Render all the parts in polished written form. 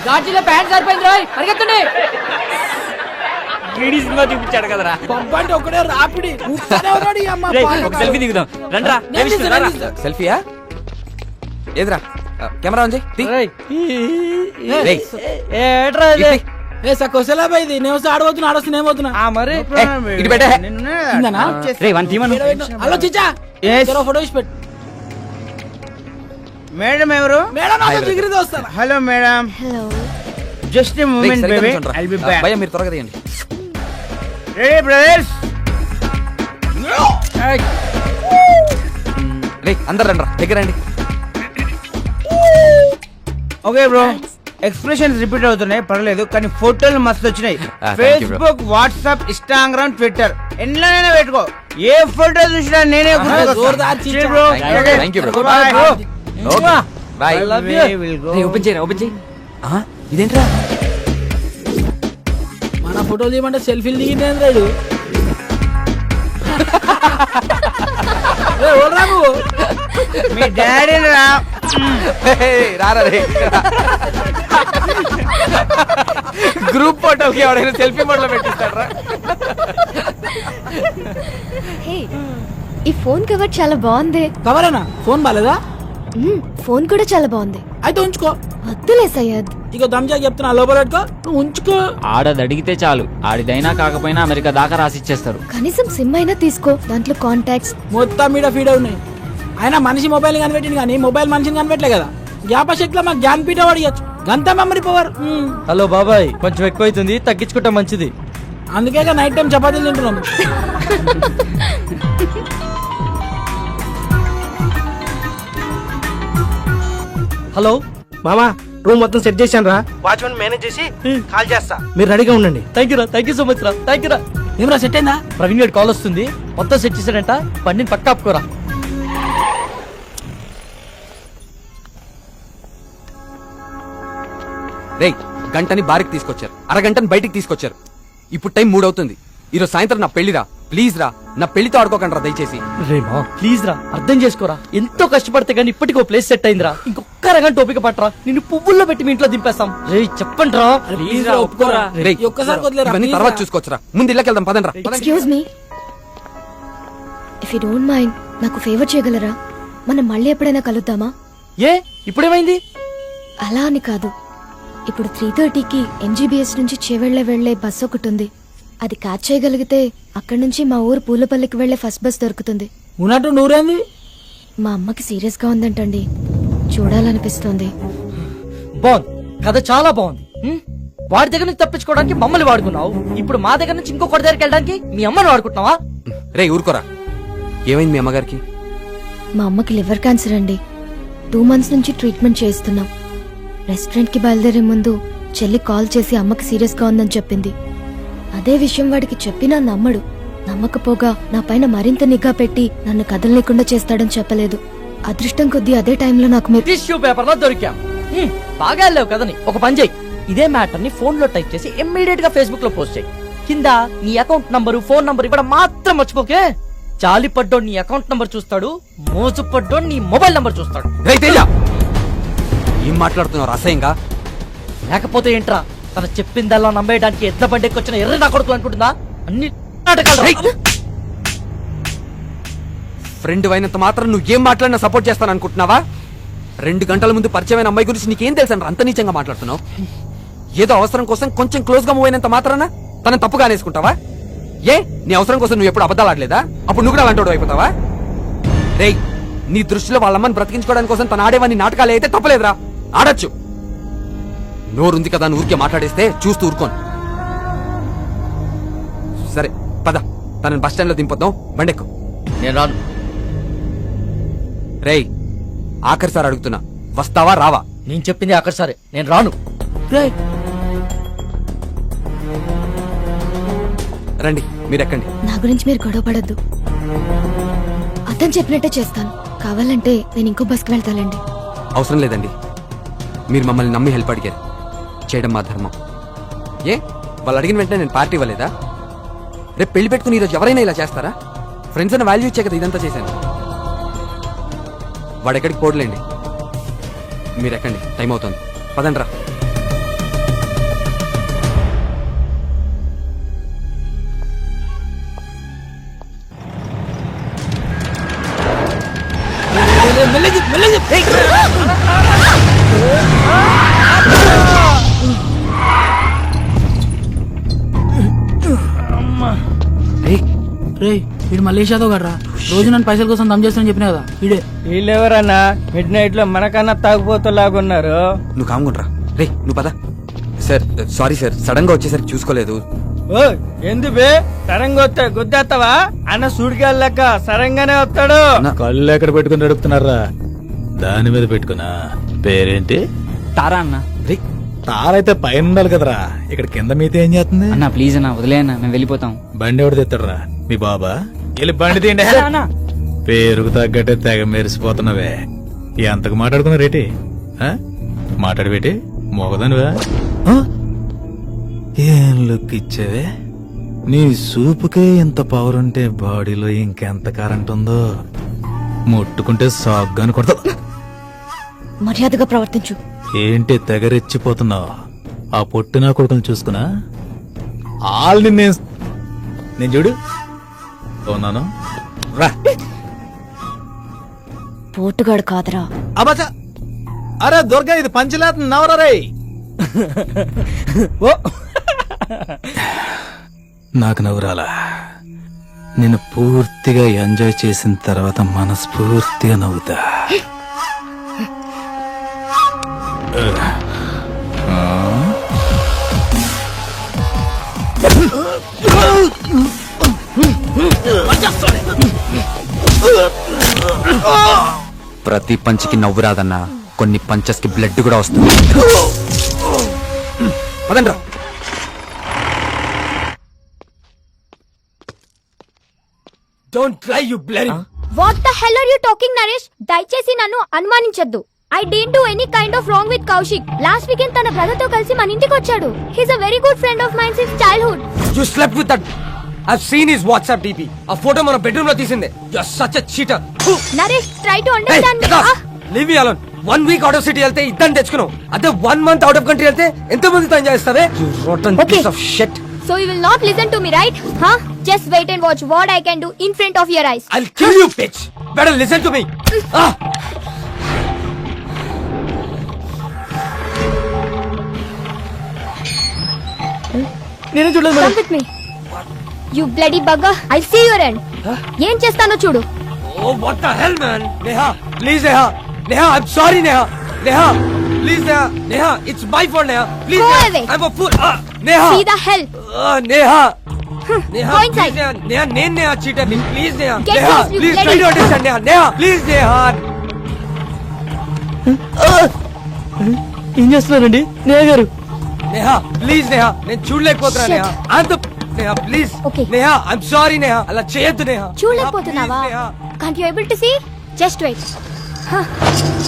గాజులో pant సరిపోయింది రోయ్ పరిగెత్తండి. Cinema చూపించాడు కదరా. పంపంటే ఒకడే రాపిడి ఒక సెల్ఫీ దిగుదాం రండ్రా. సెల్ఫీయా? ఏదిరా కెమెరా ఉంది. కొసలాబాయిది నేను వస్తే ఆడబోతున్నా ఆడొస్తే నేను పోతున్నా మరి ఇటు పెట్టే. హలో చిచ్చా ఫోటో ఇచ్చి పెట్టు. మేడం ఎవరు? మేడం డిగ్రీతో వస్తాను. Hello madam. Hello. Just a moment baby. I'll be back. భయ్యా మీరు త్వరగా తీయండి. Ready brothers? రే అందరు రండి దగ్గర రండి. Okay bro. ఎక్స్ప్రెషన్స్ రిపీట్ అవుతున్నాయి పర్లేదు కానీ ఫోటోలు మస్తు వచ్చినాయి. Thank you, bro. Facebook, WhatsApp, Instagram, Twitter ఎన్నైనా పెట్టుకో. ఏ ఫోటో చూసినా నేనే జోర్దార్ చిచ్చా. Bro. Thank you, bro. Bye, bro. Okay bye. Open చేయరా ఓపెన్ చేయి. ఇదేంట్రా మన ఫోటోలు తీయమంటే సెల్ఫీలు దిగింది రాడు. మీ డాడీ రా. రారా రే. గ్రూప్ ఫోటోకి ఎవడైనా సెల్ఫీ మోడ్లో పెట్టిస్తారా? హే, ఈ ఫోన్ కవర్ చాలా బాగుంది. కవరేనా? ఫోన్ బాలేదా? ఫోన్ కూడా చాలా బాగుంది. అయితే ఉంచుకో. వద్దులే సయ్యద్. ఇక దమ్జా చెప్తున్నా లోపల పెట్టుకో. నువ్వు ఉంచుకో. ఆడది అడిగితే చాలు, ఆడిదైనా కాకపోయినా అమెరికా దాకా రాసిచ్చేస్తారు. కనీసం సిమ్ అయినా తీసుకో, దాంట్లో కాంటాక్ట్స్ మొత్తం మీద ఫీడ్ ఉన్నాయి. ఆయన మనిషి మొబైల్ కనిపెట్టింది కానీ మొబైల్ మనిషిని కనిపెట్టలే కదా. జ్ఞాపశక్తిలో మాకు జ్ఞానపీఠ అడిగచ్చు. గంత మెమరీ పవర్. హలో బాబాయ్, కొంచెం ఎక్కువ అవుతుంది, తగ్గించుకుంటా మంచిది. అందుకే నైట్ టైం చపాతీలు తింటున్నాం. హలో మామా, రూమ్ మొత్తం సెట్ చేశాను రా. వాచ్మెన్ మేనేజ్ చేసి కాల్ చేస్తా, మీరు రెడీగా ఉండండి. థ్యాంక్ యూ రా, థ్యాంక్ యూ సో మచ్ రా, థ్యాంక్ యూ రా. ఏమరా సెట్ అయిందా? ప్రవీణ్ గారి కాల్ వస్తుంది, మొత్తం సెట్ చేశాడంట. బండిని పక్క ఆపుకోరా. రేయ్ గంటని బారికి తీసుకొచ్చారు, అరగంటని బయటికి తీసుకొచ్చారు. ఇప్పుడు టైం 3 అవుతుంది. ఈరోజు సాయంత్రం నా పెళ్లిరా. ప్లీజ్ రా, నా పెళ్లితో ఆడుకోకండి రా దయచేసి. రేమా ప్లీజ్ రా, అర్థం చేసుకోరా. ఎంతో కష్టపడితే గానీ ఇప్పటికీ ఓ ప్లేస్ సెట్ అయిందిరా. ఇంకొక అరగంట ఓపిక పట్టరా, నిన్ను పువ్వుల్లో పెట్టి మీ ఇంట్లో దింపేస్తాం. రే చెప్పండి రా. ప్లీజ్ రా, ఒప్పుకోరా. రేయ్ ఒక్కసారి వదిలేరా, ఇవన్నీ ప్లీజ్ తర్వాత రా. చూసుకోవచ్చురా. ముందు ఇళ్ళకి వెళ్దాం పదండి రా. Excuse me, if you don't mind నాకు ఫేవర్ చేయగలరా? మనం మళ్ళీ ఎప్పుడైనా కలుద్దామా? ఏ ఇప్పుడేమైంది? అలా అని కాదు, ఇప్పుడు 3:30కి ఎంజీబీఎస్ నుంచి చేవెళ్లే వెళ్లే బస్ ఒకటి ఉంది. అది క్యాచ్ చేయగలిగితే అక్కడి నుంచి మా ఊరు పూలపల్లికి వెళ్లే ఫస్ట్ బస్ దొరుకుతుంది. ఉన్నట్టు నూరేంది? మా అమ్మకి సీరియస్ గా ఉందంటండి, చూడాలనిపిస్తుంది. బాగుంది, కథ చాలా బాగుంది. వాడి దగ్గర నుంచి తప్పించుకోవడానికి మమ్మల్ని వాడుకున్నావు, ఇప్పుడు మా దగ్గర నుంచి ఇంకొకటి దగ్గరికి వెళ్ళడానికి మీ అమ్మని వాడుకుంటున్నావా? రేయ్ ఊరుకోరా. ఏమైంది మీ అమ్మగారికి? మా అమ్మకి లివర్ క్యాన్సర్ అండి. 2 months నుంచి ట్రీట్మెంట్ చేస్తున్నాం. రెస్టారెంట్ కి బయలుదేరే ముందు చెల్లి కాల్ చేసి అమ్మకి సీరియస్ గా ఉందని చెప్పింది. అదే విషయం వాడికి చెప్పినా నమ్మడు. నమ్మకపోగా నా పైన మరింత నిఘా పెట్టి నన్ను కదలలేకుండా చేస్తాడని చెప్పలేదు. అదృష్టం కొద్దీ అదే టైంలో నాకు మీరు టిష్యూ పేపర్ లో దొరికాం. బాగా వెళ్ళావు కదని ఒక పని చేయి, ఇదే మ్యాటర్ ని ఫోన్ లో టైప్ చేసి ఇమ్మీడియట్ గా ఫేస్బుక్ లో పోస్ట్ చేయి. కింద నీ అకౌంట్ నంబరు, ఫోన్ నంబర్ ఇవ్వడం మాత్రం మర్చిపోకే. జాలి పడ్డోడు నీ అకౌంట్ నంబర్ చూస్తాడు, మోసు పడ్డోడు నీ మొబైల్ నంబర్ చూస్తాడు. రేయ్ తేజ, ఏం మాట్లాడుతున్నావు అసహ్యంగా? లేకపోతే ఏంట్రా, తన చెప్పిందల్లా నమ్మేయడానికి ఎద్ద బండికి వచ్చిన ఎర్ర నా కొడుకు అనుకుంటుందా? అన్ని నాటకాలు. ఫ్రెండ్ అయినంత మాత్రం నువ్వు ఏం మాట్లాడినా సపోర్ట్ చేస్తాను అనుకుంటున్నావా? 2 గంటల ముందు పరిచయమైన అమ్మాయి గురించి నీకేం తెలుసా? అంత నీచంగా మాట్లాడుతున్నావు. ఏదో అవసరం కోసం కొంచెం క్లోజ్ గా మూవ్ అయినంత మాత్రాన తన తప్పుగా అనేసుకుంటావా? ఏ నీ అవసరం కోసం నువ్వు ఎప్పుడు అబద్ధాలు ఆడలేదా? అప్పుడు నువ్వు కూడా అలాంటి అయిపోతావా? రేయ్ నీ దృష్టిలో వాళ్ళమ్మని బ్రతికించుకోవడానికి కోసం తన ఆడేవాన్ని నాటకాలు అయితే తప్పలేదురా, ఆడొచ్చు. నోరుంది కదా అని ఊరికే మాట్లాడేస్తే చూస్తూ ఊరుకోను. సరే పద, తనని బస్ స్టాండ్ లో దింపొద్దాం, బండెక్కు. నేను రాను. రేయ్ ఆఖరిసారి అడుగుతున్నా, వస్తావా రావా? నేను చెప్పింది అక్కడ సరే, నేను రాను. రండి మీరు ఎక్కండి. నా గురించి మీరు గొడవ పడద్దు. అతను చెప్పినట్టే చేస్తాను. కావాలంటే నేను ఇంకో బస్కి వెళ్తానండి. అవసరం లేదండి, మీరు మమ్మల్ని నమ్మి హెల్ప్ అడిగారు, చేయడం మా ధర్మం. ఏ వాళ్ళు అడిగిన వెంటనే నేను పార్టీ ఇవ్వలేదా? రేపు పెళ్లి పెట్టుకుని ఈరోజు ఎవరైనా ఇలా చేస్తారా? ఫ్రెండ్స్ అని వాల్యూ ఇచ్చే కదా ఇదంతా చేశాను. వాడెక్కడికి పోడలేండి, మీరు ఎక్కండి, టైం అవుతుంది, పదండ్రా. వీడు మలేషియాతో గడ్రా రోజు నన్ను పైసల కోసం దమ్ చేస్తానని చెప్పిన కదా వీడే. వీళ్ళెవరన్నా మిడ్ నైట్ లో మనకన్నా తాగుపోతలాగున్నారు. నువ్వు కాముకుంట్రా. రే నువ్వు పద. సార్ సారీ సార్, సడన్ గా వచ్చేసరికి చూసుకోలేదు. ఓ ఎందు బే సరంగా వస్తే గుద్దేస్తావా? అన్న సూడికెళ్ళక సరంగానే వస్తాడు. కళ్ళు ఎక్కడ పెట్టుకుని నడుపుతున్నారా? దాని మీద పెట్టుకున్నా. పేరేంటి? తారా అన్న. రే తారైతే పైన ఉండాలి కదరా, ఇక్కడ కింద మీతో ఏం చేస్తుంది? అన్న ప్లీజ్ అన్న వదిలే అన్న, మేము వెళ్ళిపోతాం. బండి ఎవడు తెస్తాడరా? మీ బాబా? వెళ్ళి బండి తీయండి. అన్న పేరుకు తగ్గట్టే తెగ మెరిసిపోతున్నావే. ఎంతకు మాట్లాడుకున్నారేటి? మాట్లాడబెట్టి మోగదానివా? ఏం లుక్ ఇచ్చావే? నీ సూపుకే ఇంత పవర్ ఉంటే బాడీలో ఇంకెంత కరెంట్ ఉందో. ముట్టుకుంటే సాగ్గాని కొడతా. మర్యాదగా ప్రవర్తించు. ఏంటి తెగరెచ్చిపోతున్నావు? ఆ పొట్టినా కొడుకుని చూసుకున్నా ఆల్ని నేను చూడు ఉన్నాను రా. పోటుగాడు కాదరా. అబ్బా అరే దుర్గా, ఇది పంచలేత నవరా రే. నాకు నవ్వురాలా? నేను పూర్తిగా ఎంజాయ్ చేసిన తర్వాత మనస్ఫూర్తిగా నవ్వుతా. ప్రతి పంచికి నవ్వు రాదన్నా, కొన్ని పంచెస్ కి బ్లడ్ కూడా వస్తుంది. పదండ్రా. Don't try, you bloody. What the hell are you talking Naresh? దయచేసి నన్ను అనుమానించొద్దు. I don't do any kind of wrong with Kaushik. Last weekend తన బ్రదర్ తో కలిసి మన ఇంటికి వచ్చాడు. He's a very good friend of mine since childhood. You slept with that. I've seen his WhatsApp DP. ఆ ఫోటో మన బెడ్రూమ్ లో తీసిందే. You're such a cheater. Naresh try to understand me. Leave me alone. 1 week out of city వెళ్తే ఇద్దరిని తెచ్చుకున్నావు. అదే 1 month out of country వెళ్తే ఎంత మందితో ఎంజాయ్ చేస్తావే? You rotten piece of shit. So you will not listen to me, right? Huh? Just wait and watch what I can do in front of your eyes. I'll kill you, bitch. Better listen to me. నేను చూడలేదు Come with me. You bloody bugger. I'll see your end. ఏం చేస్తానో చూడు. Oh, what the hell, man? Neha, please, Neha. Neha, I'm sorry, Neha. Neha, please, Neha. Neha, it's my fault, Neha. Please, Go Neha. away. I'm a fool. Neha. See the hell. Neha. Neha, Go please, inside. Neha. Neha, నేను Neha cheater ni. Please, Neha. Get Neha, lost, you please try bloody- to understand, Neha. Neha, please, Neha. ఏం చేస్తున్నారండి నేహ గారు? Neha, please, Neha. నేను చూడలేకపోతున్నా, Shit. Neha. అంత Neha, please. Okay. Neha, I'm sorry, Neha. అలా చేయొద్దు, Neha. చూడలేకపోతున్నావా? Neha, please, Can't you able to see? Just wait.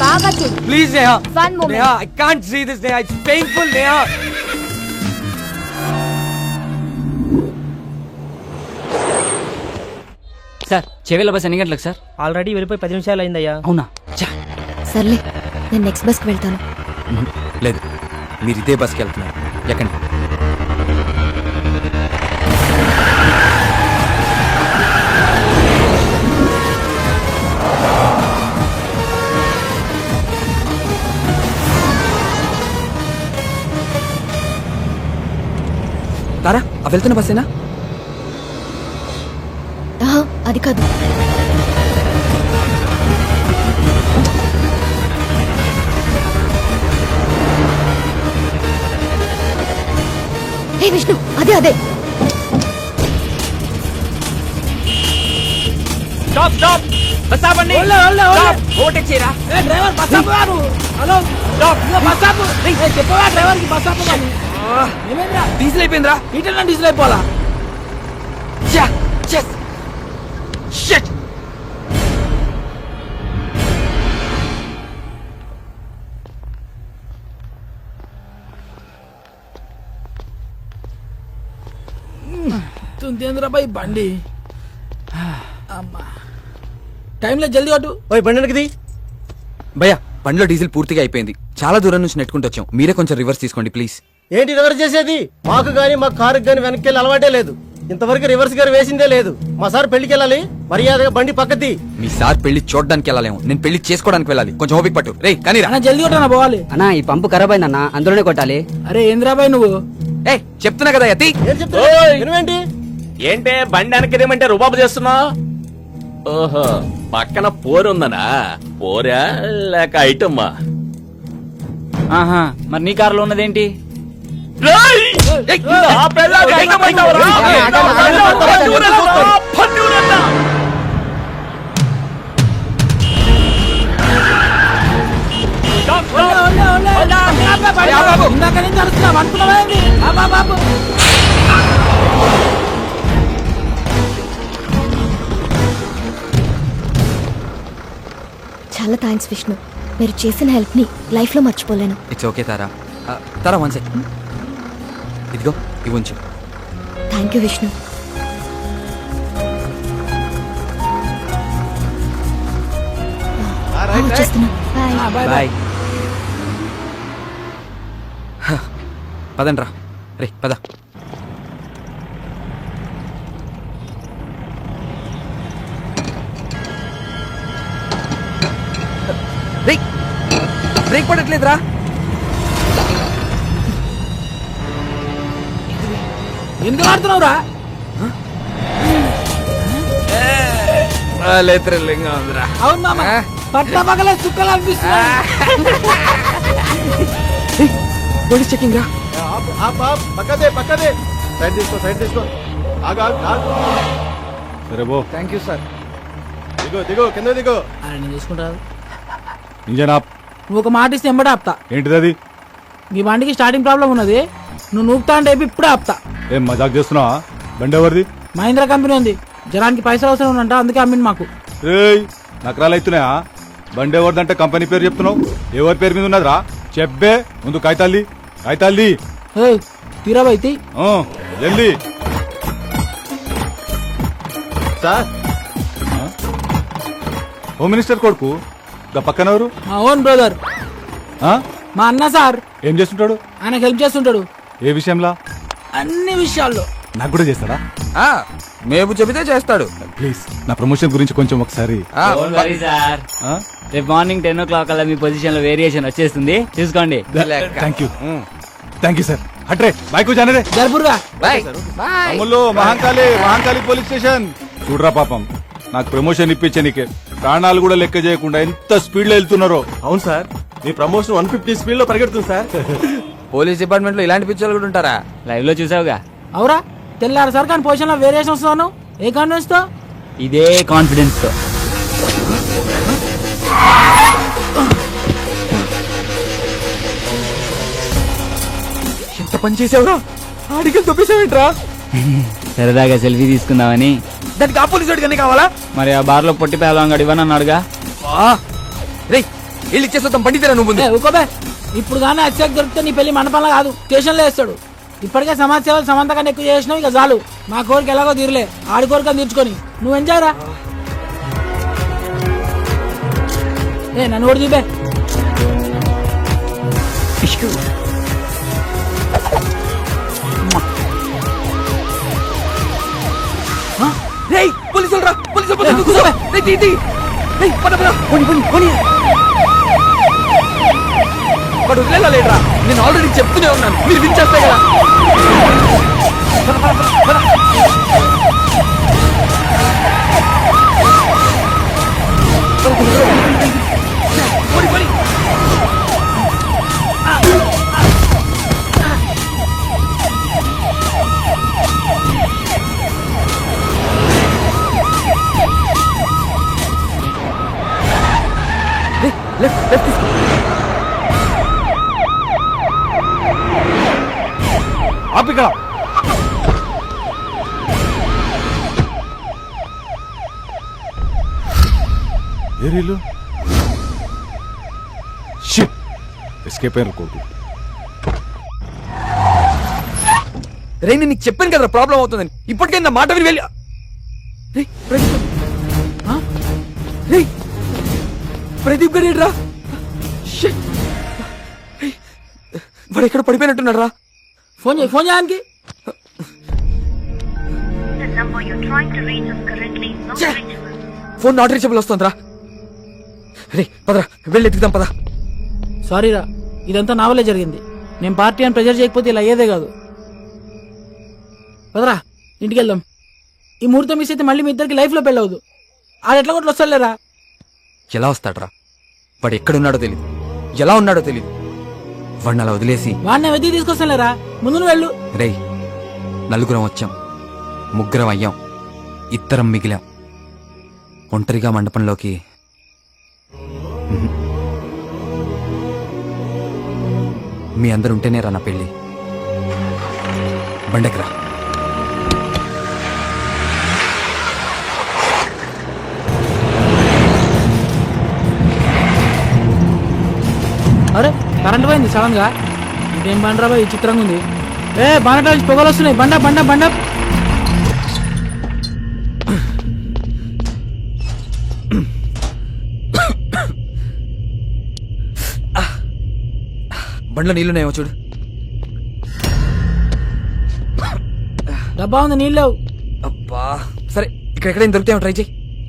బాగా చూడు. Please, Neha. One moment. Neha, I can't see this, Neha. It's painful, Neha. Sir చెవిల bus ఎన్ని గంటలకు sir? Already వెళ్ళిపోయి 10 నిమిషాలు అయిందయ్యా. అవునా? ఛా. సర్లే, నేను నెక్స్ట్ బస్కి వెళ్తాను. లేదు, మీరు ఇదే బస్కి వెళ్తున్నారు. ఎక్కండి. తారా, ఆ వెళ్తున్న బస్సేనా? ఆహా, అది కాదు. హే విష్ణు, అదే అదే. స్టాప్ స్టాప్ బస్ ఆపండి. ఓవర్టేక్ చేయరా. డ్రైవర్ బస్ ఆపు. హలో బస్ ఆపు. చెప్పవా డ్రైవర్ కి బస్ ఆపు అని. ఏమైందిరా? డీజిల్ అయిపోయిందిరా. ఇటన్నా డీజిల్ అయిపోవాలా? Shit. తుందేంద్ర బాయ్ బండి. అమ్మా టైంలో జల్దీ కొట్టు. ఓయ్ బండి భయ్యా, బండిలో డీజిల్ పూర్తిగా అయిపోయింది. చాలా దూరం నుంచి నెట్టుకుంటూ వచ్చాం. మీరే కొంచెం రివర్స్ తీసుకోండి ప్లీజ్. ఏంటి రివర్స్ చేసేది? మాకు గానీ మా కారుకి గానీ వెనక్కి వెళ్ళి అలవాటే లేదు. ఇంతవరకు రివర్స్ గారు వేసిందే లేదు. మా సార్ పెళ్లికి వెళ్ళాలి, మర్యాదగా బండి పక్కది. మీ సార్ పెళ్లి చూడడానికి వెళ్ళాలేమో, నేను పెళ్లి చేసుకోవడానికి వెళ్ళాలి. కొంచెం ఓపిక పట్టు. రే కానీ అన్న జల్దీ కొట్టనా పోవాలి. అన్నా ఈ పంపు ఖరాబ్ అయిందన్నా, అందులోనే కొట్టాలి. అరే ఏంద్రా బాయ్ నువ్వు? చెప్తున్నా కదా యతి. ఏం చెప్తా? నువ్వేంటి ఏంటే బండి వెనకదేమంటే రుబాబు చేస్తున్నావు? ఓహో, పక్కన పోరుందనా? పోరా లేక ఐటమ్మా? ఆహా, మరి నీ కారులో ఉన్నదేంటి? ఇందాక నుంచి అరుస్తున్నావు అనుకున్నావా ఏంటి? బాబు చాలా థ్యాంక్స్ విష్ణు, మీరు చేసిన హెల్ప్ ని లైఫ్ లో మర్చిపోలేను. It's okay Tara. Tara one second, ఇదిగో ఇవి ఉంచు. Thank you Vishnu. వచ్చేస్తున్నా. బాయ్. బాయ్. పదండ్రా రే పద. రేయ్, బ్రేక్ పడట్లేదురా. ఎందుకు ఆడుతున్నావురా? థ్రిల్లింగ్ ఉందిరా. అవును మామ, పట్ల పగలే చుక్కలు అనిపిస్తున్నా. పోలీస్ చెకింగ్ రా. పక్కదే పక్కదే, సైడ్ తీసుకో సైడ్ తీసుకో. సరే బో. Thank you sir. దిగో దిగో కింద దిగో. అరే నేను చూసుకుంటాను. Engine off. నువ్వు ఒక మాట ఇస్తే ఎంబడే ఆపుతా. ఏంటిది అది? ఈ బండికి స్టార్టింగ్ ప్రాబ్లం ఉన్నది, నువ్వు నూపుతా అంటే ఇప్పుడే ఆపుతా. ఏం మజాక్ చేస్తున్నావా? బండి ఎవరిది? మహీంద్రా కంపెనీ ఉంది, జనానికి పైసలు అవసరం ఉందంట, అందుకే అమ్మింది మాకు. రేయ్, నకరాలు అవుతున్నాయా? బండి ఎవరిదంటే కంపెనీ పేరు చెప్తున్నావు, ఎవరి పేరు మీద ఉన్నదిరా? చెప్పే ముందు కాగితాల్ది, కాగితాల్ది. తీరాబైతి జల్దీ. సార్, హోమ్ మినిస్టర్ కొడుకు దా పక్కన ఎవరు? మా ఓన్ బ్రదర్, మా అన్న సార్. ఏం చేస్తుంటాడు? ఆయనకు హెల్ప్ చేస్తుంటాడు ఏ విషయంలా? అన్ని విషయాల్లో. నాకు కూడా చేస్తాడా? మేపు చెబితే చేస్తాడు. ప్లీజ్ నా ప్రమోషన్ గురించి కొంచెం ఒకసారి. Don't worry, sir. రేపు మార్నింగ్ 10 o'clock అలా మీ పొజిషన్ లో వేరియేషన్ వచ్చేస్తుంది, చూసుకోండి. Thank you, thank you sir. అట్రే బైక్ జానరే జరుపురుగా. అమ్ముల్లో మహంకాళి పోలీస్ స్టేషన్. చూడరా పాపం, నాకు ప్రమోషన్ ఇప్పించే నీకే ప్రాణాలు కూడా లెక్క చేయకుండా ఎంత స్పీడ్ లో వెళ్తున్నారో. అవును సార్, మీ ప్రమోషన్ 150 స్పీడ్ లో పరిగెడుతుంది సార్. పోలీస్ డిపార్ట్మెంట్ లో ఇలాంటి పిక్చర్లు కూడా ఉంటారా? లైవ్ లో చూసావుగా. అవురా, తెల్లారు సార్ కానీ పొజిషన్ లో వేరియేషన్ వస్తాను. ఏ కాన్ఫిడెన్స్ తో? ఇదే కాన్ఫిడెన్స్ తో. ఎంత పని చేసావురా? ఆడికి తొప్పేసావేంట్రా? సరదాగా సెల్ఫీ తీసుకుందామని. దానికి ఆ పోలీసు వాడికి కావాలా? మరి ఆ బార్ లో పొట్టి పేదవాంగడు ఇవ్వనన్నాడుగా. రే వెళ్ళి ఇచ్చేస్తాం, బండి తీరా నువ్వు. ఊకోబే, ఇప్పుడు కానీ అత్యాక దొరికితే నీ పెళ్లి మండపంలో కాదు స్టేషన్ లో వేస్తాడు. ఇప్పటికే సమాజ సేవలు సమంతగా ఎక్కువ చేసినావు, ఇక చాలు. మా కోరిక ఎలాగో తీరలే, ఆడి కోరిక తీర్చుకొని నువ్వు ఎంజాయ్ రా. నన్ను కూడా చూపే. పోలీసులు రా, వాడు వదిలేరా? నేను ఆల్రెడీ చెప్తూనే ఉన్నాను, మీరు వినిచేస్తే కదా. లెఫ్ట్ తీసుకో. ఆపిక ఏరీలు ఎస్కేప్ అయ్యారు కోర్టు. రే నేను నీకు చెప్పాను కదా ప్రాబ్లం అవుతుందని, ఇప్పటికే నా మాట విని వెళ్ళి. ప్రదీప్ గారు రా, వాడు ఎక్కడ పడిపోయినట్టున్నాడు రా. ఫోన్ చేయి, ఫోన్ చేయడానికి. ఫోన్ నాట్ రీచబుల్ వస్తుందిరా. రే పదరా, వెళ్ళి ఎత్తుకుదాం పదా. సారీరా, ఇదంతా నా వల్లే జరిగింది. నేను పార్టీ అని ప్రెజర్ చేయకపోతే ఇలా అయ్యేదే కాదు. పదరా, ఇంటికి వెళ్దాం. ఈ ముహూర్తం మిస్ అయితే మళ్ళీ మీ ఇద్దరికి లైఫ్ లో పెళ్ళవద్దు. ఆడు ఎట్లా కొట్లు వస్తాడులేరా. ఎలా వస్తాడ్రా? వాడు ఎక్కడున్నాడో తెలీదు, ఎలా ఉన్నాడో తెలీదు. వాడిని అలా వదిలేసి వాడిని వెతికి తీసుకొస్తానులేరా. ముందు నువ్వు వెళ్ళు. రేయ్, నలుగురం వచ్చాం, ముగ్గురం అయ్యాం, ఇద్దరం మిగిలాం. ఒంటరిగా మండపంలోకి మీ అందరు ఉంటేనే రా నా పెళ్ళి. బండెకరా. అరే కరెంట్ పోయింది సడన్ గా. ఇదేం బండరా బాయ్, చిత్రంగా ఉంది. బండ నుంచి పొగలు వస్తున్నాయి. బండ బండ బండ. బండ్లో నీళ్ళున్నాయేమో చూడు. డబ్బా ఉంది, నీళ్ళు లేవు. అబ్బా సరే, ఇక్కడ ఎక్కడైనా దొరుకుతాయేమో ట్రై చేయి.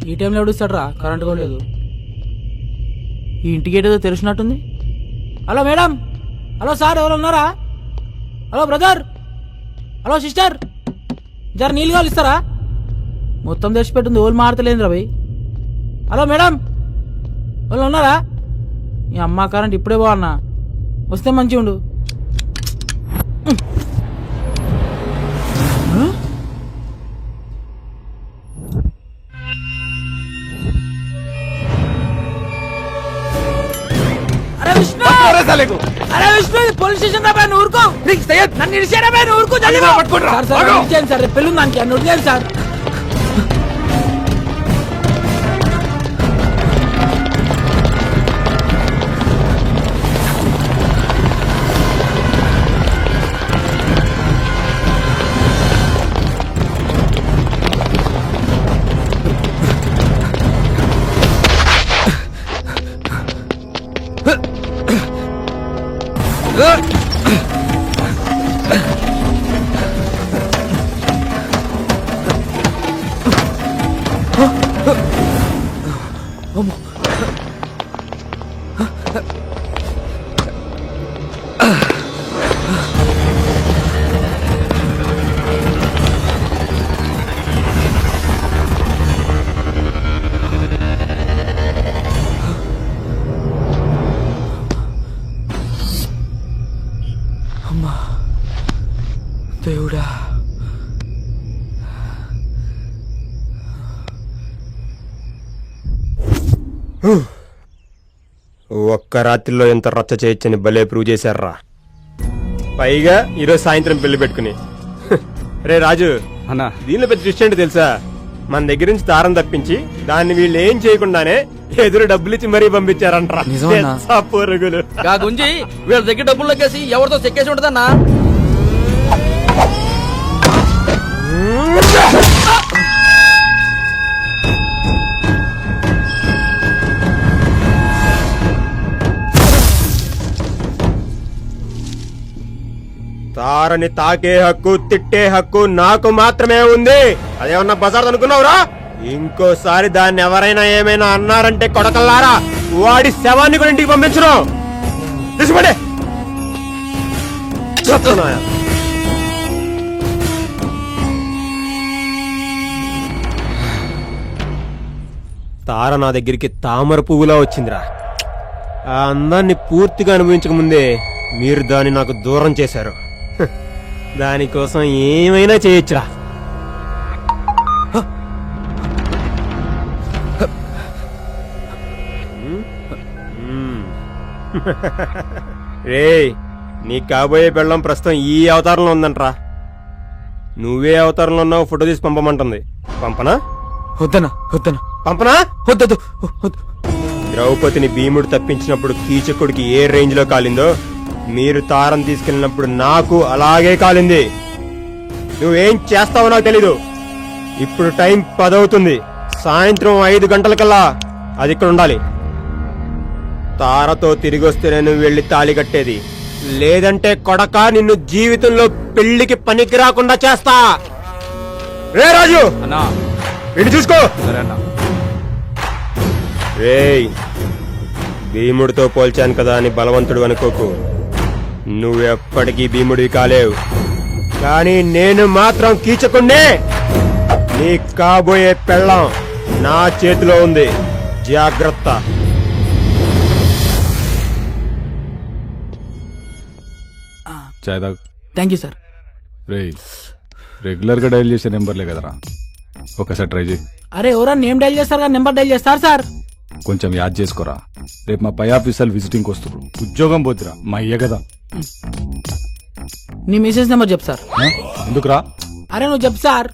ఈ టైంలో ఎవడుస్తాడు రా, కరెంట్ కూడా లేదు. ఈ ఇంటికి ఏదో తెలిసినట్టుంది. హలో మేడం, హలో సార్, ఎవరు ఉన్నారా? హలో బ్రదర్, హలో సిస్టర్, జర నీళ్ళు కావాలి ఇస్తారా? మొత్తం తెచ్చిపెట్టింది, ఓళ్ళు మారతలేదు రా భయ్. హలో మేడం, వాళ్ళు ఉన్నారా? ఈ అమ్మ కరెంట్ ఇప్పుడే బాగున్నా, వస్తే మంచిగా ఉండు. అరే విష్ణు, అరే విష్ణు, పోలీస్ స్టేషన్ రా బాయ్, నువ్వు ఊరుకో. నన్ను ఇడిచేరా బాయ్, నువ్వు ఊరుకో. సార్ సార్ ఇచ్చేయండి సార్, రేపు పెళ్ళి దానికి అన్ను వదిలేయండి సార్. దేవుడా, ఒక్క రాత్రిలో ఎంత రచ్చ చేయొచ్చని భలే ప్రూవ్ చేశారా. పైగా ఈరోజు సాయంత్రం పెళ్లి పెట్టుకుని. రే రాజు అన్నా, దీనిలో పెద్ద ట్విస్ట్ ఏంటో తెలుసా? మన దగ్గర నుంచి దారం తప్పించి దాన్ని వీళ్ళు ఏం చేయకుండానే ఎదురు డబ్బులు ఇచ్చి మరీ పంపించారంటారా. నిజమన్నా? పొరుగులు గుంజి వీళ్ళ దగ్గర డబ్బులు లెక్కేసి ఎవరితో చెక్కేసి ఉంటదన్నా. తారని తాకే హక్కు, తిట్టే హక్కు నాకు మాత్రమే ఉంది. అదేమన్నా బజార్ అనుకున్నావురా? ఇంకోసారి దాన్ని ఎవరైనా ఏమైనా అన్నారంటే కొడకల్లారా, వాడి శవాన్ని కూడా ఇంటికి పంపించను. తీసుకోండి. తార నా దగ్గరికి తామర పువ్వులా వచ్చిందిరా. ఆ అందాన్ని పూర్తిగా అనుభవించక ముందే మీరు దాన్ని నాకు దూరం చేశారు. దానికోసం ఏమైనా చేయొచ్చురా. రేయ్, నీ కాబోయే పెళ్ళం ప్రస్తుతం ఈ అవతారంలో ఉందంట్రా. నువ్వే అవతారంలో ఉన్నావు, ఫోటో తీసి పంపమంటుంది. పంపనా? వద్దనా వద్దనా పంపనా? వద్దదు. ద్రౌపదిని భీముడు తప్పించినప్పుడు కీచకుడికి ఏ రేంజ్ లో కాలిందో, మీరు తారం తీసుకెళ్ళినప్పుడు నాకు అలాగే కాలింది. నువ్వేం చేస్తావో నాకు తెలీదు. ఇప్పుడు టైం 10 అవుతుంది. సాయంత్రం 5 గంటలకల్లా అది ఇక్కడ ఉండాలి. తారతో తిరిగి వస్తేనే నువ్వు వెళ్ళి తాళి కట్టేది. లేదంటే కొడక నిన్ను జీవితంలో పెళ్లికి పనికి రాకుండా చేస్తా. రే రాజు, ఇటు చూసుకో. రేయ్, భీముడితో పోల్చాను కదా అని బలవంతుడు అనుకోకు. నువ్వెప్పటికీ భీముడివి కాలేవు. కానీ నేను మాత్రం కీచకుణ్ణే. నీ కాబోయే పెళ్ళం నా చేతిలో ఉంది, జాగ్రత్త. Thank you sir. రెగ్యులర్ గా డైల్ చేసే నెంబర్లే కదరా, ఒకసారి ట్రై చేయి. అరే ఎవరా నేమ్ డైల్ చేస్తారు కానీ నెంబర్ డైల్ చేస్తారు సార్. కొంచెం యాద్ చేసుకోరా, రేపు మా పై ఆఫీసర్లు విజిటింగ్ వస్తారు. ఉద్యోగం పోతురా మా అయ్య కదా. నీ మెసేజ్ నెంబర్ చెప్పు సార్. ఎందుకురా? అరే నువ్వు చెప్పు సార్.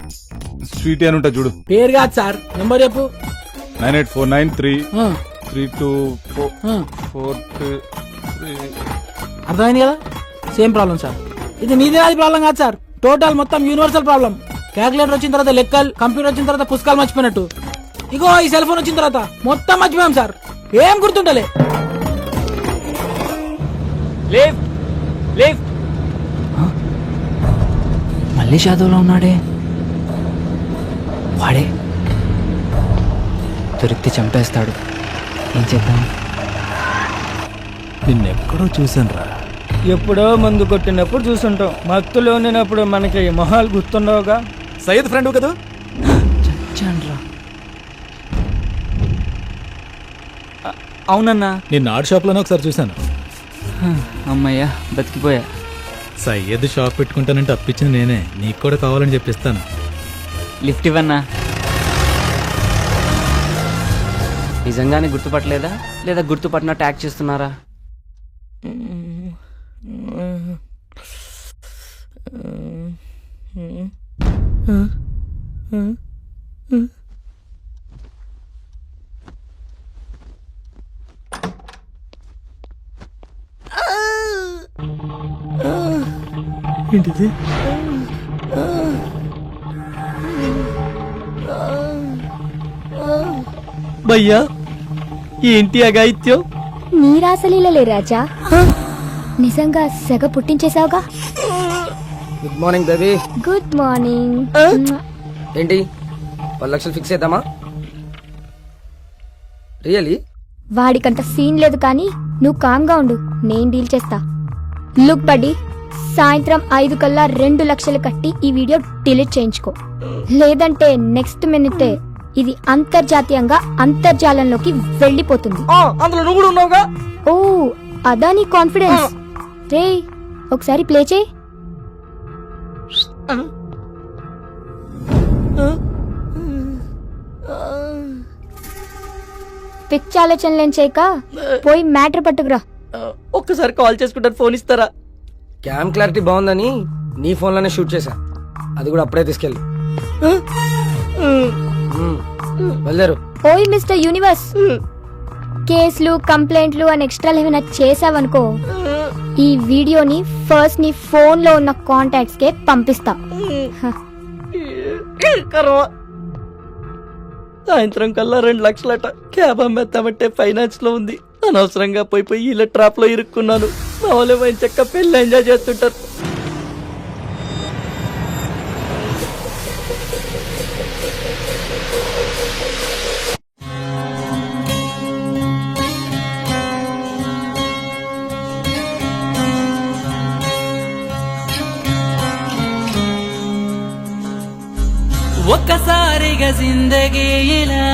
స్వీట్ అని ఉంటా చూడు. పేరు కాదు సార్, నెంబర్ చెప్పు. 98493324. అర్థమైంది కదా? Same problem sir. ఇది నీదే అది ప్రాబ్లం కాదు సార్, టోటల్ మొత్తం యూనివర్సల్ ప్రాబ్లం. క్యాల్కులేటర్ వచ్చిన తర్వాత లెక్కలు, కంప్యూటర్ వచ్చిన తర్వాత పుస్తకాలు మర్చిపోయినట్టు ఇగో ఈ సెల్ ఫోన్ వచ్చిన తర్వాత మొత్తం మర్చిపోయాం సార్. ఏం గుర్తుంటలే. మళ్ళీ షాదోలో ఉన్నాడే. వాడే దొరికితే చంపేస్తాడు. ఏం చేద్దాం? నిన్నెక్కడో చూసాను రా. ఎప్పుడో మందు కొట్టినప్పుడు చూసుంటాం, మత్తులో ఉండినప్పుడు మనకి మొహాలు గుర్తుండవుగా. సయ్యద్ ఫ్రెండ్ కదా? చచ్చాన్రా. అవునన్నా, నిన్న ఆర్ట్ షాప్ లోనే ఒకసారి చూసాను. అమ్మయ్యా బతికిపోయా. సయ్యద్ షాప్ పెట్టుకుంటానంటే అప్పించింది నేనే, నీకు కూడా కావాలని చెప్పిస్తాను. లిఫ్ట్ ఇవ్వన్నా. నిజంగానే గుర్తుపట్టలేదా లేదా గుర్తుపట్టినట్టు యాక్ట్ చేస్తున్నారా? ఏంటిది? భయ్యా ఏంటి అగాయిత్యం? నీ రాసలీలలే రాజా, నిజంగా సెగ పుట్టించేసావుగా. Good morning baby. Good morning. ఏంటి 10 లక్షలు ఫిక్స్ చేద్దామా? రియలీ? వాడికంత సీన్ లేదు కానీ నువ్వు కామ్గా ఉండు, నేను డీల్ చేస్తా. లుక్ బడ్డీ, సాయంత్రం 5 కల్లా 2 లక్షలు కట్టి ఈ వీడియో డిలీట్ చేయించుకో, లేదంటే నెక్స్ట్ మినిటే ఇది అంతర్జాతీయంగా అంతర్జాలంలోకి వెళ్ళిపోతుంది. అందులో నువ్వు కూడా ఉన్నావుగా. ఓ అదా నీ కాన్ఫిడెన్స్. రే ఒకసారి ప్లే చేయి. పిచ్చి ఆలోచనలేం చేయక పోయి మ్యాటర్ పట్టుకురా. ఒక్కసారి కాల్ చేసుకుంటాను, ఫోన్ ఇస్తారా? క్యామ్ క్లారిటీ బాగుందని నీ ఫోన్ లోనే షూట్ చేశా, అది కూడా అప్పుడే తీసుకెళ్ళి వెళ్ళారు. ఓయ్ మిస్టర్ యూనివర్స్, కేసులు కంప్లైంట్లు అని ఎక్స్ట్రా ఏమైనా చేసావనుకో, ఈ వీడియోని ఫస్ట్ నీ ఫోన్ లో ఉన్న కాంటాక్ట్స్ కే పంపిస్తా. సాయంత్రం కల్లా 2 లక్షలట. క్యాబ్ అమ్మేస్తామంటే ఫైనాన్స్ లో ఉంది. అనవసరంగా పోయి ఇలా ట్రాప్ లో ఇరుక్కున్నాను. మా వాళ్ళు పోయిన చెక్క పెళ్ళి ఎంజాయ్ చేస్తుంటారు. ఒక్కసారిగా జిందగీ ఇలా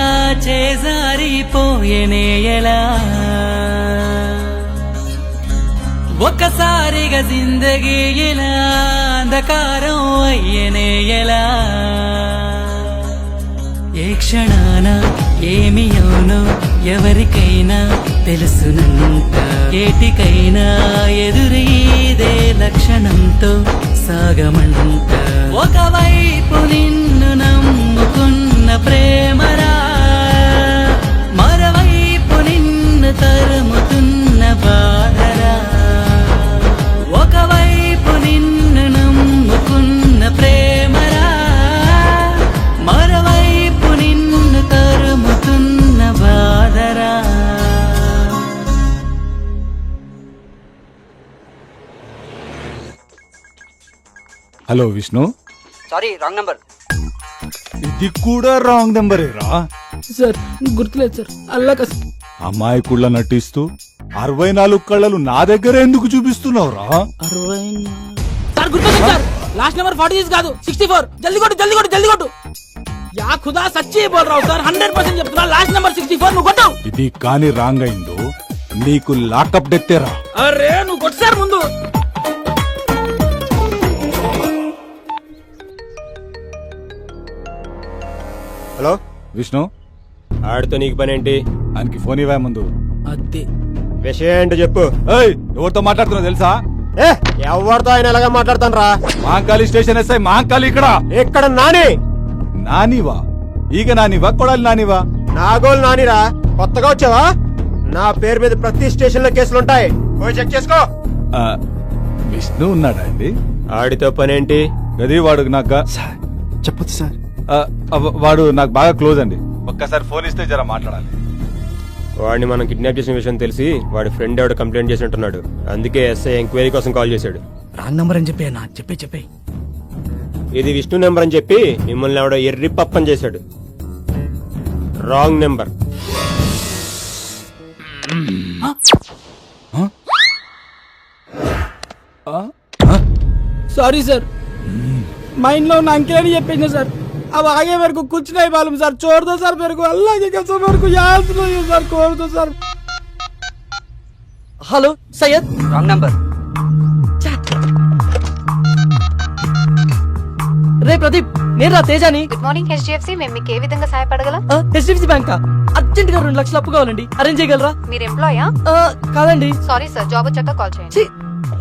చేజారిపోయేనే ఎలా, ఒక్కసారిగా జిందగీ ఇలా అంధకారం అయ్యేనే ఎలా, ఏ క్షణాన ఏమి అవునో ఎవరికైనా తెలుసునంట, ఏటికైనా ఎదురీదే లక్షణంతో సాగమంట. ఒకవైపు నిన్ను నమ్ముకున్న ప్రేమరా, మరోవైపు నిన్ను తరుముతున్న బాధరా. ఒకవైపు నిన్ను నమ్ముకున్న ప్రేమరా, మరోవైపు నిన్ను తరుముతున్న బాధరా. Hello Vishnu. Sorry wrong number. ఇది కూడా రాంగ్ నెంబర్ రా. సార్ గుర్తులేదు సార్. అల్లాక అమాయకుళ్ళ నటిస్తూ 64 కళ్ళలు నా దగ్గర ఎందుకు చూపిస్తున్నావురా? 60 సార్ గుర్తుంది సార్. లాస్ట్ నెంబర్ 46 కాదు 64. జల్దీ కొట్టు జల్దీ కొట్టు జల్దీ కొట్టు. యా ఖుదా సచ్చి బోల్ రావు సార్ 100% చెప్తున్నా లాస్ట్ నెంబర్ 64 నువ్వు కొట్టావు ఇది కాని రాంగ్ అయిందో నీకు లాకప్ డెత్తేరా. అరే నువ్వు కొట్టు సార్ ముందు. హలో విష్ణు, ఆడితో నీకు పని ఏంటి? ఆయనకి ఫోన్ ఇవ్వా ముందు. అదే విషయం ఏంటో చెప్పు. ఏయ్, ఎవరితో మాట్లాడుతున్నావు తెలుసా? ఏ ఎవరితో ఆయన ఎలాగా మాట్లాడతాను రా? మహంకాళి స్టేషన్ ఎస్ఐ మహంకాళి ఇక్కడ. ఇక్కడ నాని. నానివా? ఈగ నానివా కొడాలి నానివా? నాగోలు నానిరా. కొత్తగా వచ్చావా? నా పేరు మీద ప్రతి స్టేషన్ లో కేసులుంటాయి, పోయి చెక్ చేసుకో. ఆ, విష్ణు ఉన్నాడా అండి? ఆడితో పని ఏంటి? గది వాడు నాకు చెప్పొచ్చు సార్. వాడు నాకు బాగా క్లోజ్ అండి. ఒక్కసారి ఫోన్ ఇస్తే జర మాట్లాడాలి. వాడిని మనం కిడ్నాప్ చేసిన విషయం తెలిసి వాడి ఫ్రెండ్ ఎవడు కంప్లైంట్ చేసినట్టున్నాడు. అందుకే ఎస్ఐ ఎంక్వైరీ కోసం కాల్ చేశాడు. రాంగ్ నంబర్ అని చెప్పి అన్న చెప్పే ఇది విష్ణు నెంబర్ అని చెప్పి మిమ్మల్ని ఎవడో ఎర్రి పప్పని చేశాడు. Wrong number. Sorry sir, mind లో ఉన్న అంకెలని చెప్పేసిన సార్. अब आगे मेरे को कुछ नहीं मालूम सर, छोड़ दो सर मेरे को, अल्लाह की कसम मेरे को याद नहीं है सर, छोड़ दो sir. Hello Syed. Wrong number. రే ప్రదీప్, నేను రా తేజాని. గుడ్ మార్నింగ్ హెచ్డిఎఫ్సి, మేము మీకు ఏ విధంగా సహాయపడగలం? హెచ్డిఎఫ్సి బ్యాంక్ అర్జెంట్ గా 2 లక్షలు అప్పు కావాలండి, అరేంజ్ చేయగలరా? మీరు ఎంప్లాయా? కాదండి. సారీ సార్, జాబ్ వచ్చాక కాల్ చేయండి. ఛీ,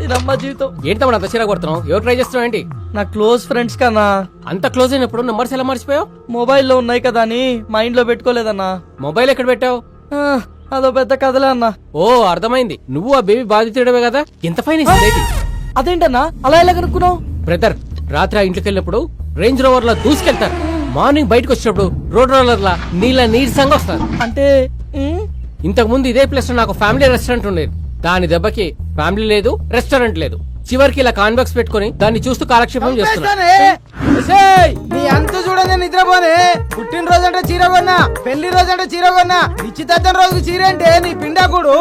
ఇదమ్మా జీవితం. ఏంటి తమ్ముడు అంత చిరాకు కొడుతున్నావు? ఎవరు ట్రై చేస్తున్నావు ఏంటి? నా క్లోజ్ ఫ్రెండ్స్ కన్నా. అంత క్లోజ్ అయినప్పుడు నంబర్స్ ఎలా మర్చిపోయావు? మొబైల్లో ఉన్నాయి కదా అని మైండ్ లో పెట్టుకోలేదన్నా. మొబైల్ ఎక్కడ పెట్టావు? అదో పెద్ద కథలే అన్నా. ఓ అర్థమైంది, నువ్వు ఆ బేబీ బాధితుడవే కదా. ఎంత ఫైన్ ఇస్తుంది? అదేంటన్నా అలా ఎలా కనుక్కున్నావు? బ్రదర్, రాత్రి ఆ ఇంట్లోకి వెళ్ళినప్పుడు రేంజ్ రోవర్ లా దూసుకెళ్తారు, మార్నింగ్ బయటకు వచ్చినప్పుడు రోడ్ రోలర్ లా నీరసంగా వస్తారు. అంటే ఇంతకు ముందు ఇదే ప్లేస్ లో నాకు ఫ్యామిలీ రెస్టారెంట్ ఉండేది. దాని దెబ్బకి ఫ్యామిలీ లేదు, రెస్టారెంట్ లేదు. చివరికి ఇలా కాన్బాక్స్ పెట్టుకుని దాన్ని చూస్తూ కాలక్షేపం చేస్తున్నాను. నీ అంత చూడని నిద్రపోనే. పుట్టినరోజు అంటే చీర కొన్నా, పెళ్లి రోజు అంటే చీర కొన్నా, నిశ్చితార్థం రోజుకు చీర అంటే నీ పిండాకుడు.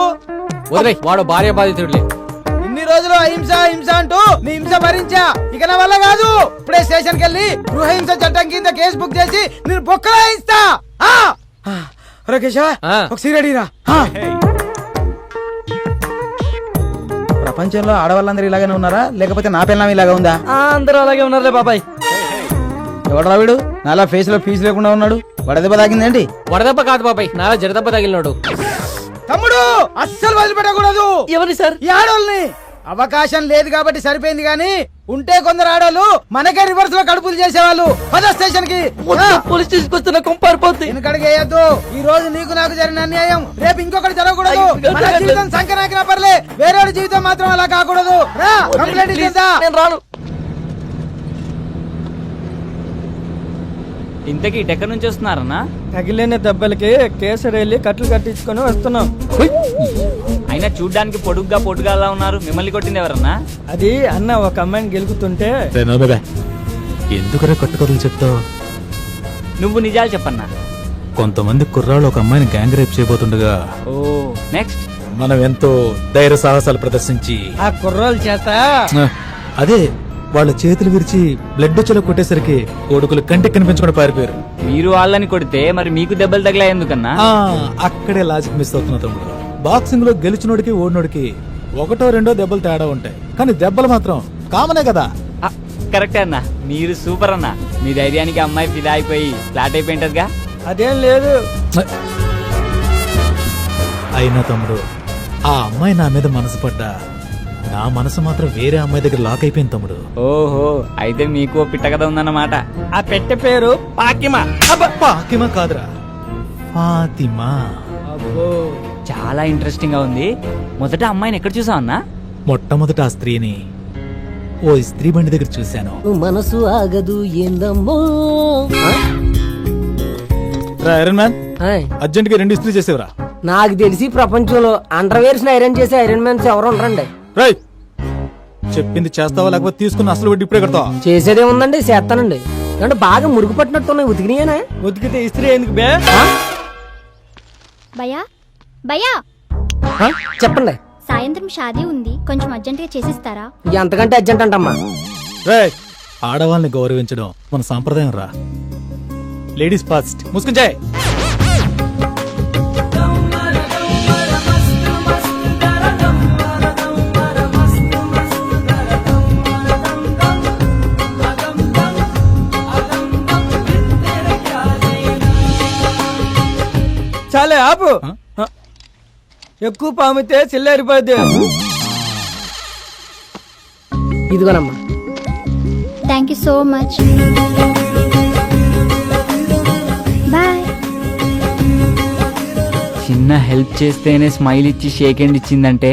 వదిలేయ్, వాడు భార్య బాధితుడులే. ఇన్ని రోజులు అహింస హింస అంటూ నీ హింస భరించా, ఇక నా వల్ల కాదు. ఇప్పుడే స్టేషన్ కెళ్ళి గృహహింస చట్టం కింద కేసు బుక్ చేసి నేను బొక్కలా ఇస్తా. కేశవ, ఒక సీర అడిగిరా. ప్రపంచంలో ఆడవాళ్ళందరూ ఇలాగనే ఉన్నారా, లేకపోతే నా పిల్లం ఇలాగా ఉందా? అందరూ అలాగే ఉన్నారులే బాబాయ్. ఎవడరా వీడు నాలా ఫేస్ లో ఫీజు లేకుండా ఉన్నాడు? వడదెబ్బ తాగిందేంటి? వడదెబ్బ కాదు బాబాయ్, నాలా జడదెబ్బ తగిలినాడు. తమ్ముడు అస్సలు వదిలిపెట్టకూడదు. ఎవరి సార్? ఈ ఆడోళ్ళని. అవకాశం లేదు కాబట్టి సరిపోయింది, గాని ఉంటే కొందరు ఆడోళ్ళు మనకే రివర్స్ లో కడుపులు చేసేవాళ్ళు. పద స్టేషన్ కి. పోలీస్ స్టేషన్ వస్తున్న కొంపారిపోద్ది. వెనకడికి వేయద్దు. ఈ రోజు నీకు నాకు జరిగిన అన్యాయం రేపు ఇంకొకటి జరగకూడదు. మన జీవితం సంకనాకినా పర్లే, వేరే జీవితం మాత్రం అలా కాకూడదు. రా, కంప్లైంట్ ఇచ్చేద్దా. నేను రాను. ఇంతకీ ఎక్కడి నుంచి వస్తున్నారన్నా? తగిలిన దెబ్బలకి కేసరేళ్ళి కట్లు కట్టించుకొని వస్తున్నాం. అయినా చూడ్డానికి పొడుగ్గా ఉన్నారు, మిమ్మల్ని కొట్టింది ఎవరన్నా? అది అన్న ఒక అమ్మాయిని గెలుకుతుంటే. ఎందుకురా కట్టుకథలు చెప్తావు? నువ్వు నిజాలు చెప్పన్నా. కొంతమంది కుర్రాళ్ళు ఒక అమ్మాయిని గ్యాంగ్ రేప్ చేయబోతుండగా ఓ నెక్స్ట్ మనం ఎంతో ధైర్య సాహసాలు ప్రదర్శించి ఆ కుర్రోళ్ళ చేత అదే వాళ్ళ చేతులు విరిచి బ్లడ్ వచ్చేలా కొట్టేసరికి కొడుకులు కంటికి కనిపించకుండా పారిపోయారు. మీరు వాళ్ళని కొడితే మరి మీకు దెబ్బలు తగిలా ఎందుకన్నా? అక్కడే లాజిక్ మిస్ అవుతున్నా తమ్ముడు. బాక్సింగ్ లో గెలిచినోడికి ఓడినోడికి 1-2 దెబ్బలు తేడా ఉంటాయి, కానీ దెబ్బలు మాత్రం కామనే కదా. కరెక్టే అన్నా, మీరు సూపర్ అన్నా. మీ ధైర్యానికి అమ్మాయి ఫిదా అయిపోయి ఫ్లాట్ అయిపోయింటదిగా. అదేం లేదు. అయినా తమ్ముడు, ఆ అమ్మాయి నా మీద మనసు పడ్డా నా మనసు మాత్రం వేరే అమ్మాయి దగ్గర లాక్ అయిపోయింది తమ్ముడు. ఓహో, అయితే మీకు పిట్ట కథ ఉందన్నమాట. ఆ పెట్టె పేరు పాకిమా. పాకిమా కాదురా, ఫాతిమా. అబ్బో, చాలా ఇంట్రెస్టింగ్ గా ఉంది. మొదట అమ్మాయిని ఎక్కడ చూసావు అన్నా? మొట్టమొదట ఆ స్త్రీని ఓ స్త్రీ బండి దగ్గర చూశాను. మనసు ఆగదు ఏందమ్మో. ఐరన్ మ్యాన్, అర్జెంట్ గా 2 ఇస్త్రీ చేసేవరా. నాకు తెలిసి ప్రపంచంలో అండర్వేర్స్ ఐరన్ చేసే ఐరన్ మ్యాన్స్ ఎవరు ఉండరండి. రైట్, చెప్పింది చేస్తావా లేకపోతే తీసుకున్న అసలు వడ్డీ ఇప్పుడే కడతావా? చేసేదే ఉందండి, చేస్తానండి. అంటే బాగా మురుగు పట్టినట్టున్నాయి, ఉతికినాయనా? ఉతికితే ఇస్త్రీ ఎందుకు బే? భయా భయా, చెప్పండి. సాయంత్రం షాదీ ఉంది, కొంచెం అర్జెంట్ గా చేసిస్తారా? ఎంతకంటే అర్జెంట్ అంటమ్మా. రైట్, ఆడవాళ్ళని గౌరవించడం మన సాంప్రదాయం రా. లేడీస్ ఫస్ట్ ముసుకుంచాయ్. చాలే ఆపు. ఎక్కువ పామితే చిల్లరిపోద్ది. ఇదిగోనమ్మా. Thank you so much. Bye. చిన్న హెల్ప్ చేస్తేనే స్మైల్ ఇచ్చి షేక్ హ్యాండ్ ఇచ్చిందంటే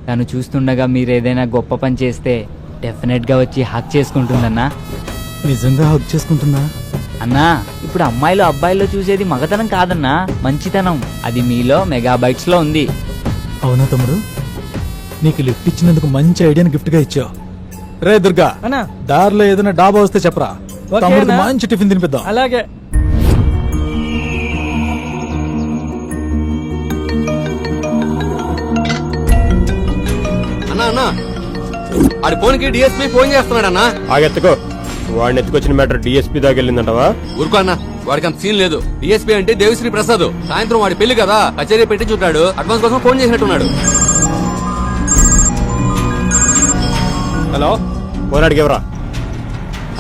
తను చూస్తుండగా మీరు ఏదైనా గొప్ప పని చేస్తే డెఫినెట్ గా వచ్చి హక్ చేసుకుంటుందన్నా. నిజంగా హక్ చేసుకుంటుందా? అన్నా ఇప్పుడు అమ్మాయిలు అబ్బాయిల్లో చూసేది మగతనం కాదన్నా, మంచితనం. అది మీలో మెగాబైట్స్ లో ఉంది. అవునా తమ్ముడు, నీకు లిఫ్ట్ ఇచ్చినందుకు మంచి ఐడియాని గిఫ్ట్ గా ఇచ్చావు. రే దుర్గా, అన్నా దారిలో ఏదైనా డాబా వస్తే చెప్పరా, ఓకే తమ్ముడికి అన్నా. మంచి టిఫిన్ తినిపిద్దాం. అలాగే. అన్నా అన్నా ఆడి ఫోన్కి డిఎస్పీ ఫోన్ చేస్తున్నాడు అన్నా. ఆగెత్తుకో. వాడిని ఎత్తుకొచ్చిన మ్యాటర్ డిఎస్పీ దాకా వెళ్ళిందంటవా? ఊరుకో అన్న, వాడికి అంత సీన్ లేదు. డిఎస్పీ అంటే దేవిశ్రీ ప్రసాద్. సాయంత్రం వాడి పెళ్లి కదా, కచేరీ పెట్టి చుట్టాడు. అడ్వాన్స్ కోసం ఫోన్ చేసినట్టున్నాడు. హలో, ఫోన్ అడిగేవరా?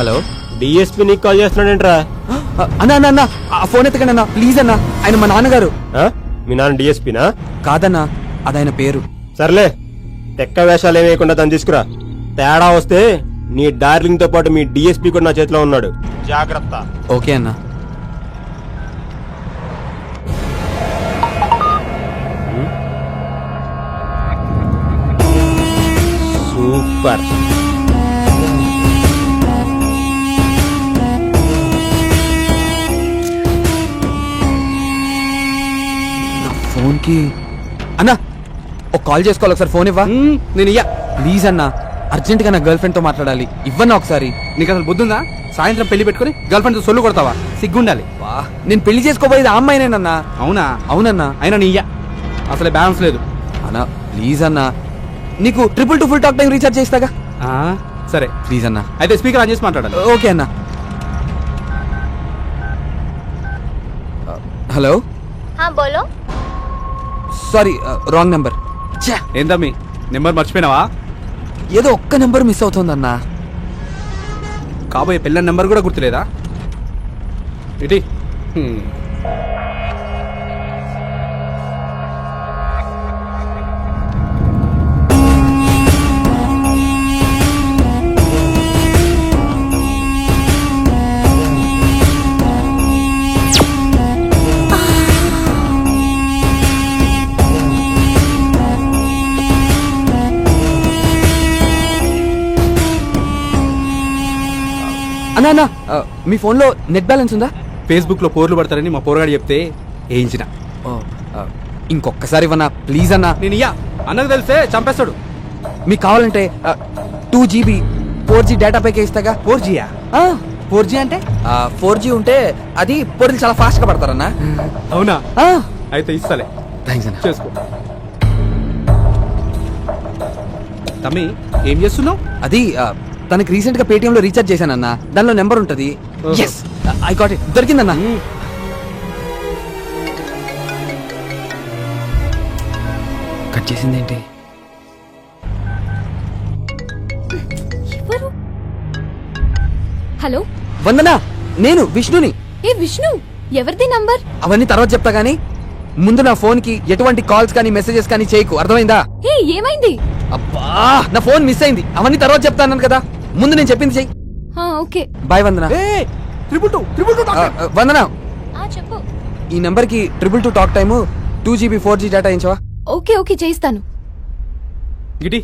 హలో, డిఎస్పీ నీకు కాల్ చేస్తున్నాడేంట్రా? అన్నా అన్న అన్న ఆ ఫోన్ ఎత్తకండి అన్న ప్లీజ్ అన్న. ఆయన మా నాన్నగారు. ఆ? మీ నాన్న డిఎస్పీనా? కాదన్నా, అదైన పేరు. సర్లే, తెక్క వేషాలు ఏమేయకుండా తను తీసుకురా. తేడా వస్తే నీ డార్లింగ్ తో పాటు మీ డిఎస్పీ కూడా నా చేతిలో ఉన్నాడు. జాగ్రత్త. ఓకే అన్న. సూపర్. ఫోన్ కి అన్నా ఒక కాల్ చేసుకోవాలి. ఒకసారి ఫోన్ ఇవ్వా. నేను ఇయ్యా ప్లీజ్ అన్నా, అర్జెంట్ గా నా గర్ల్ ఫ్రెండ్ తో మాట్లాడాలి. ఇవ్వన్నా ఒకసారి. నీకు అసలు బుద్ధుందా? సాయంత్రం పెళ్లి పెట్టుకుని గర్ల్ ఫ్రెండ్ తో సొల్లు కొడతావా? సిగ్గుండాలి. నేను పెళ్లి చేసుకోబోయేది ఆ అమ్మాయినేనన్నా. అవునా? అవునన్నా. అయినా నీ ఇయ్యా, అసలే బ్యాలెన్స్ లేదు అన్నా. ప్లీజ్ అన్నా, నీకు 222 ఫుల్ టాక్ టైం రీఛార్జ్ చేస్తాగా. సరే ప్లీజ్ అన్నా. అయితే స్పీకర్ ఆన్ చేసి మాట్లాడాలి. ఓకే అన్నా. హలో, బోలో. Sorry wrong number. ఏందమ్మీ నెంబర్ మర్చిపోయినావా? ఏదో ఒక్క నెంబర్ మిస్ అవుతుందన్నా. కాబోయే పిల్ల నెంబర్ కూడా గుర్తులేదా? ఇటీ అన్నా అన్నా మీ ఫోన్ లో నెట్ బ్యాలెన్స్ ఉందా? ఫేస్బుక్ లో పోర్లు పడతారని మా పోరగాడు చెప్తే వేయించిన. ఇంకొకసారి ఇవ్వనా ప్లీజ్ అన్నా. నేను ఇయ్యా, అన్నకు తెలిస్తే చంపేస్తాడు. మీకు కావాలంటే 2GB 4G data pack ఇస్తాగా. 4Gయా? 4G అంటే 4G ఉంటే అది పోర్లు చాలా ఫాస్ట్ గా పడతారన్నా. అవునా? అయితే ఇస్తాలే. థ్యాంక్స్ అన్న. చేసుకో. తమ్మి ఏం చేస్తున్నావు? అది తనకి రీసెంట్ గా పేటిఎం లో రీఛార్జ్ చేశానన్నా. దానిలో నెంబర్ ఉంటది. yes I got it. దొరికిందన్నా. కట్ చేసిందేంటి? హలో వందనా, నేను విష్ణుని. ఏ విష్ణు, ఎవరిది నంబర్? అవన్నీ తర్వాత చెప్తా గానీ ముందు నా ఫోన్ కి ఎటువంటి కాల్స్ కానీ మెసేజెస్ కానీ చేయకు, అర్థమైందా? ఏ ఏమైంది? అబ్బా, నా ఫోన్ మిస్ అయింది. అవన్నీ తర్వాత చెప్తాను కదా, ముందు నేను చెప్పింది చెయ్యి. ఓకే బాయ్ వందనా. వందనా, చెప్పు. ఈ నెంబర్ కి 222 talk time 2GB 4G data ఇచ్చావా? ఓకే ఓకే చేయిస్తాను. గిటి